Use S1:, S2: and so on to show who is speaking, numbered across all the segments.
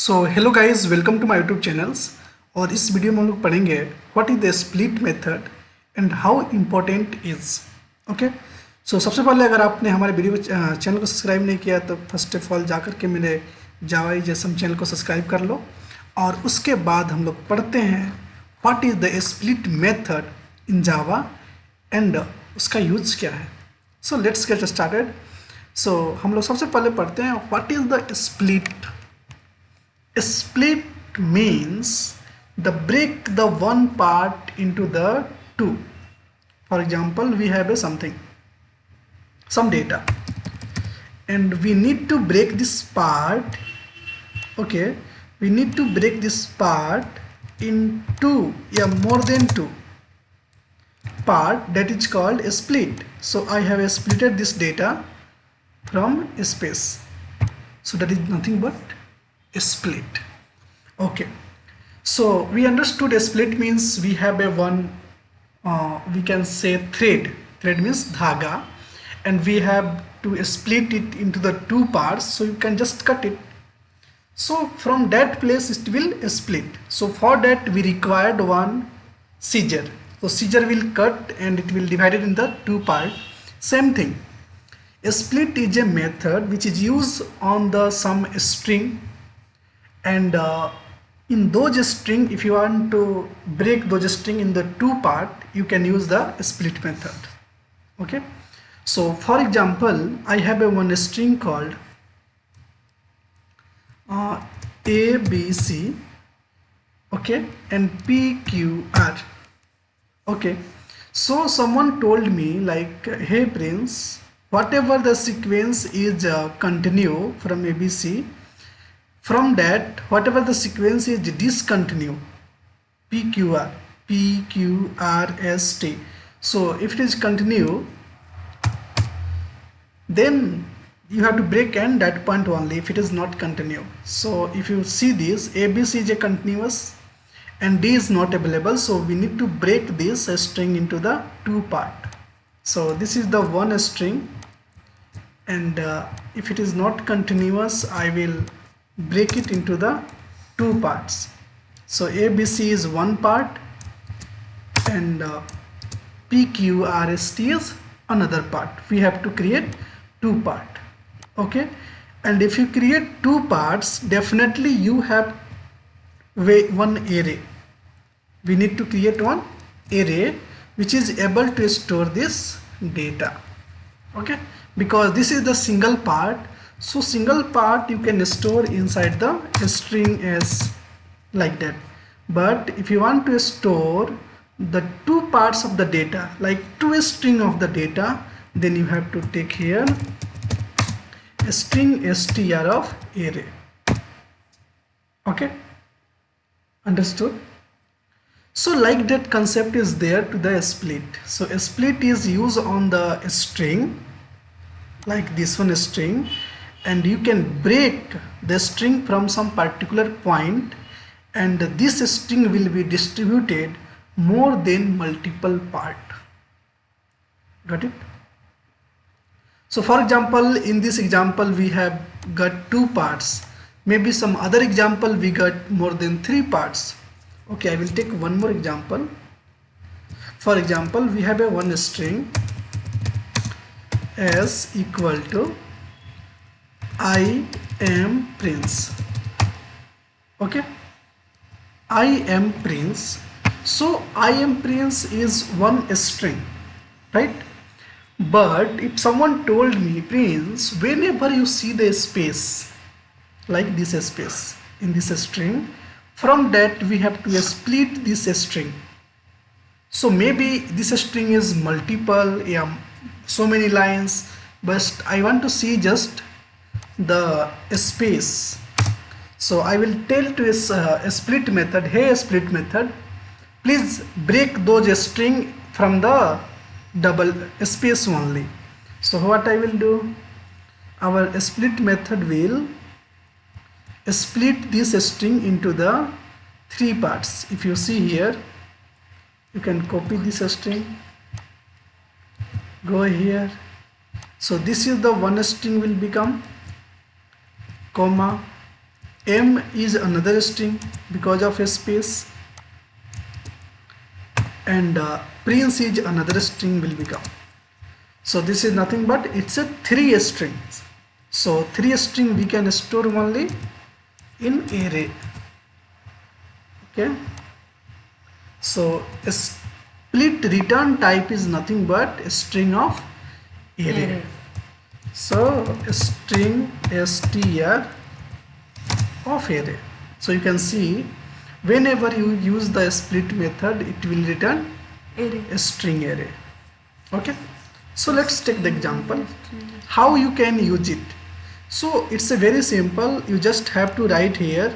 S1: So hello guys, welcome to my YouTube channels. और इस video में हम लोग पढ़ेंगे what is the split method and how important is. Okay, so सबसे पहले अगर आपने हमारे वीडियो चैनल को सब्सक्राइब नहीं किया तो फर्स्ट ऑफ ऑल जाकर के मेरे जावा जैसम चैनल को सब्सक्राइब कर लो। और उसके बाद हम लोग पढ़ते हैं what is the split method in Java and उसका यूज क्या है। So let's get started. So हम लोग सबसे पहले पढ़ते हैं what is the split. Split means the break the one part into the two. For example, we have a something, some data, and we need to break this part. Okay, we need to break this part into more than two part, that is called a split. So I have splitted this data from space. So that is nothing but a split. Okay, so we understood a split means we have a one we can say thread means dhaga, and we have to split it into the two parts, so you can just cut it. So from that place it will split. So for that we required one scissor. So scissor will cut and it will divide it in the two part. Same thing, a split is a method which is used on the some string, and in those string, if you want to break those string in the two part, you can use the split method. Okay, so for example, I have a one string called ABC, okay, and PQR. Okay, so someone told me like, hey Prince, whatever the sequence is continue from ABC, from that whatever the sequence is discontinue, PQR, PQRST. So if it is continue, then you have to break and that point only if it is not continue. So if you see this, ABC is a continuous and D is not available, so we need to break this string into the two part. So this is the one string, and if it is not continuous, I will break it into the two parts. So ABC is one part and PQRST is another part. We have to create two part. Okay, and if you create two parts, definitely you have one array. We need to create one array which is able to store this data. Okay, because this is the single part, so single part you can store inside the string as like that. But if you want to store the two parts of the data, like two string of the data, then you have to take here a string str of array. Okay, understood? So like that concept is there to the split. So a split is used on the string, like this one string, and you can break the string from some particular point, and this string will be distributed more than multiple part. Got it? So for example, in this example we have got two parts. Maybe some other example we got more than three parts. Okay, I will take one more example. For example, we have a one string s equal to I am Prince. Okay, I am Prince. So I am Prince is one string, right? But if someone told me, Prince, whenever you see the space like this space in this string, from that we have to split this string. So maybe this string is multiple, yeah, so many lines, but I want to see just the space. So I will tell to a split method, hey split method, please break those string from the double space only. So what I will do, our split method will split this string into the three parts. If you see here, you can copy this string, go here. So this is the one string will become comma, M is another string because of a space, and Prince is another string will become. So this is nothing but it's a three strings. So three string we can store only in array. Okay. So a split return type is nothing but a string of array. So a string str of array. So you can see whenever you use the split method, it will return a string array. Okay. So let's take the example how you can use it. So it's a very simple. You just have to write here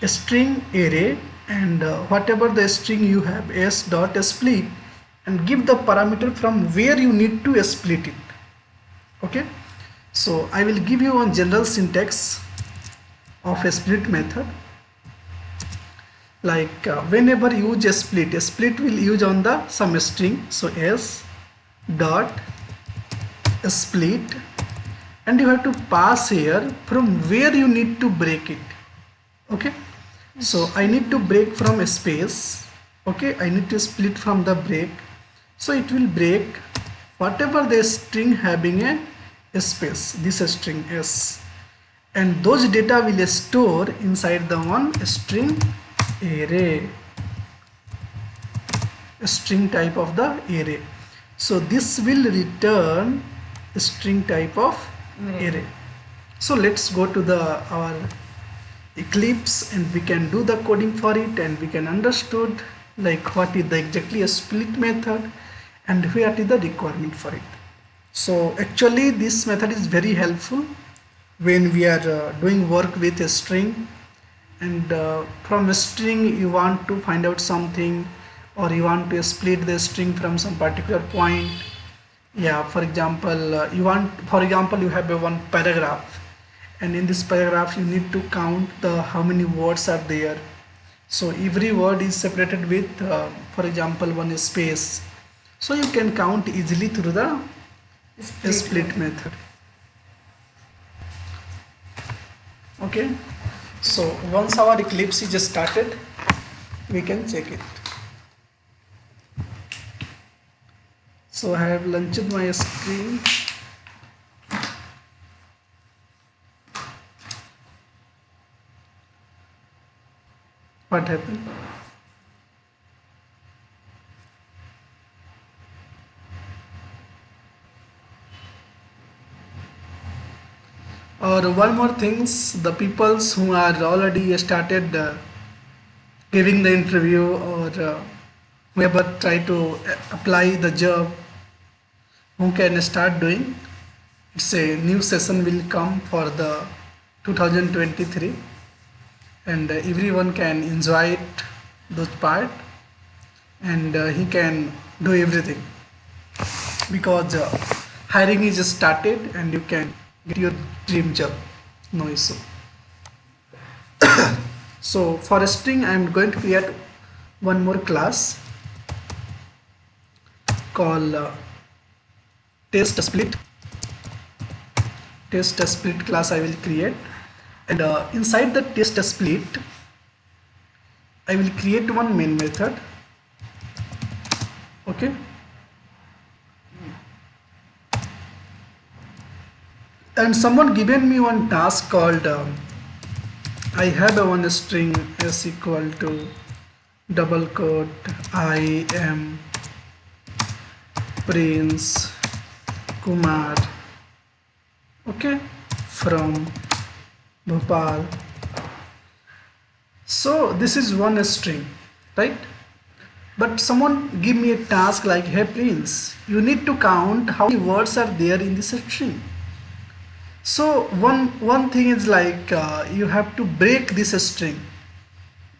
S1: a string array, and whatever the string you have, s dot split, and give the parameter from where you need to split it. Okay. So I will give you one general syntax of a split method. Like whenever you use a split will use on the some string. So s dot split, and you have to pass here from where you need to break it. Okay. So I need to break from a space. Okay, I need to split from the break. So it will break whatever the string having a space, this string s, and those data will store inside the one string array, a string type of the array. So this will return a string type of array. So let's go to the our Eclipse, and we can do the coding for it, and we can understood like what is the exactly a split method and what is the requirement for it. So actually this method is very helpful when we are doing work with a string, and from a string you want to find out something, or you want to split the string from some particular point. Yeah, for example you have a one paragraph, and in this paragraph you need to count the how many words are there. So every word is separated with for example one space. So you can count easily through the split method. Okay. So once our Eclipse is just started, we can check it. So I have launched my screen. What happened? Or one more things, the peoples who are already started giving the interview, or whoever try to apply the job, who can start doing. It's a new session will come for the 2023, and everyone can enjoy it, those part, and he can do everything, because hiring is started and you can get your dream job, no issue. So for string I am going to create one more class called test split. Test split class I will create, and inside the test split I will create one main method. Okay. And someone given me one task called I have a one string is equal to double quote I am Prince Kumar, okay, from Bhopal. So this is one string, right? But someone give me a task like, hey Prince, you need to count how many words are there in this string. So one thing is like you have to break this string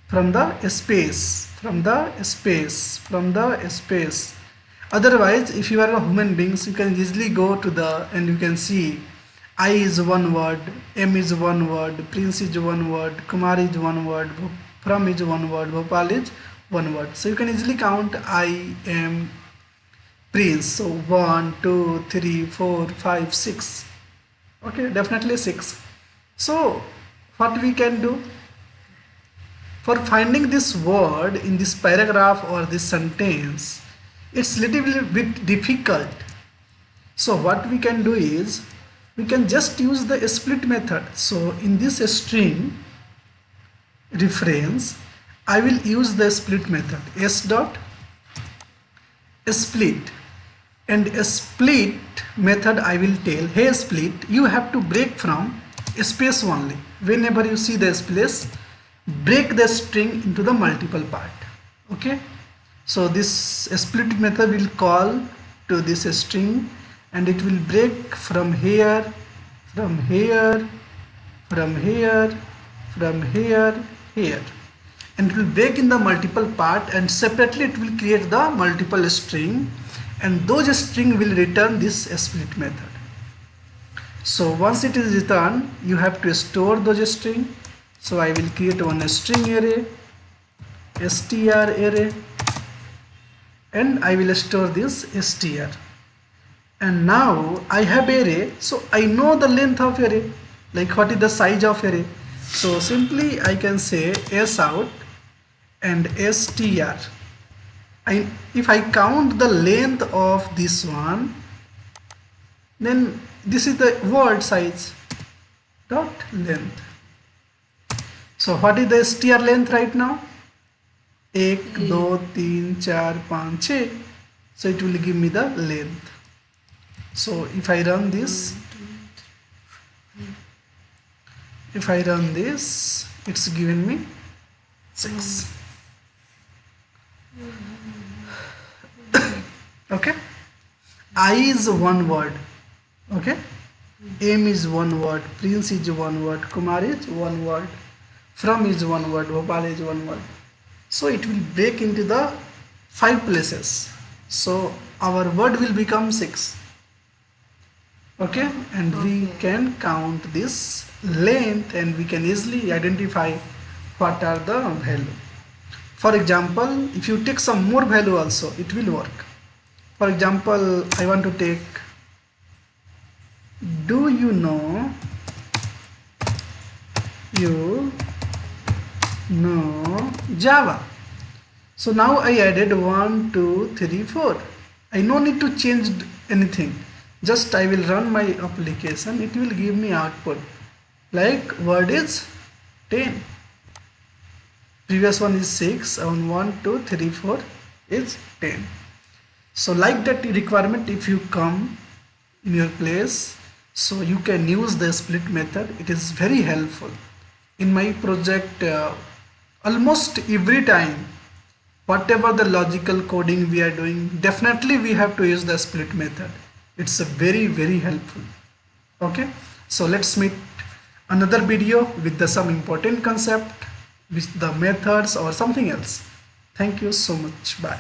S1: from the space, from the space, from the space. Otherwise, if you are a human beings, you can easily go to the and you can see I is one word, M is one word, Prince is one word, Kumar is one word, from is one word, Bhopal is one word. So you can easily count I am Prince. So 1, 2, 3, 4, 5, 6. Okay, definitely 6. So what we can do? For finding this word in this paragraph or this sentence, it's little bit difficult. So what we can do is, we can just use the split method. So in this string reference, I will use the split method, s dot split, and a split method I will tell, hey split, you have to break from space only. Whenever you see the space, break the string into the multiple part. Okay, so this split method will call to this string, and it will break from here, from here, from here, from here, here, and it will break in the multiple part, and separately it will create the multiple string, and those string will return this split method. So once it is returned, you have to store those string. So I will create one string array, str array, and I will store this str. And now I have array, so I know the length of array, like what is the size of array. So simply I can say s out and str. If I count the length of this one, then this is the word size dot length. So what is the str length right now? 1, 2, 3, 4, 5, 6. So it will give me the length. So if I run this, it's given me 6. Okay, I is one word. Okay, M is one word, Prince is one word, Kumar is one word, From is one word, Bhopal is one word. So it will break into the 5 places. So our word will become 6. Okay, and we can count this length, and we can easily identify what are the value. For example, if you take some more value also, it will work. For example, I want to take, do you know Java? So now I added 1, 2, 3, 4. I no need to change anything. Just I will run my application. It will give me output like word is 10. Previous one is 6, and 1, 2, 3, 4 is 10. So like that requirement, if you come in your place, so you can use the split method. It is very helpful. In my project, almost every time, whatever the logical coding we are doing, definitely we have to use the split method. It's a very, very helpful. Okay, so let's meet another video with some important concept with the methods or something else. Thank you so much. Bye.